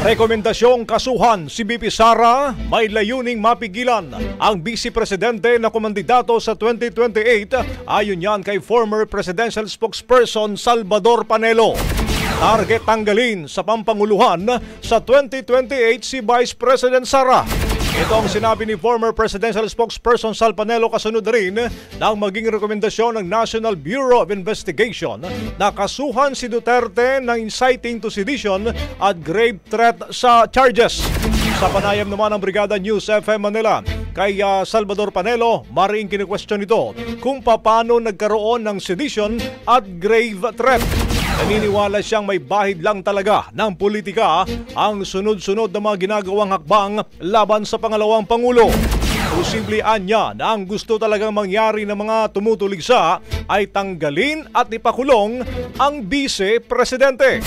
Rekomendasyong kasuhan si BP Sara, may layuning mapigilan ang Vice Presidente na kumandidato sa 2028 ayon yan kay former presidential spokesperson Salvador Panelo. Target tanggalin sa pampanguluhan sa 2028 si Vice President Sara. Ito ang sinabi ni former presidential spokesperson Sal Panelo kasunod rin ng maging rekomendasyon ng National Bureau of Investigation na kasuhan si Duterte ng inciting to sedition at grave threat sa charges. Sa panayam naman ng Brigada News FM Manila, kay Salvador Panelo, maring kini-question ito kung paano nagkaroon ng sedition at grave threat. Naniniwala siyang may bahid lang talaga ng politika ang sunod-sunod na mga ginagawang hakbang laban sa pangalawang Pangulo. Posible anya na ang gusto talagang mangyari ng mga tumutuligsa ay tanggalin at ipakulong ang Vice Presidente.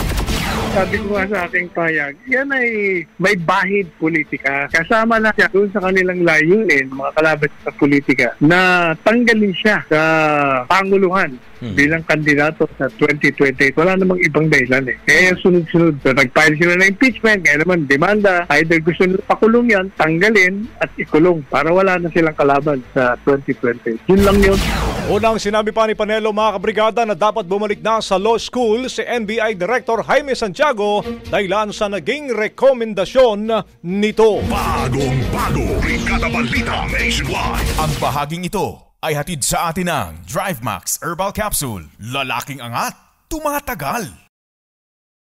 Sabi ko nga sa aking payag, yan ay may bahid politika. Kasama na siya doon sa kanilang layunin, mga kalaban sa politika, na tanggalin siya sa Panguluhan bilang kandidato sa 2028. Wala namang ibang dahilan eh. Kaya sunod-sunod, so, nag-file sila ng impeachment, kaya naman demanda, either gusto nila pakulong yan, tanggalin at ikulong para wala na silang kalaban sa 2028. Yun lang yun. Unang sinabi pa ni Panelo, mga kabrigada, na dapat bumalik na sa law school si NBI Director Jaime Santiago dahilan sa naging rekomendasyon nito. Bagong-bago, Brigada Balita Nationwide. Ang bahaging ito ay hatid sa atin ng DriveMax Herbal Capsule. Lalaking angat, tumatagal.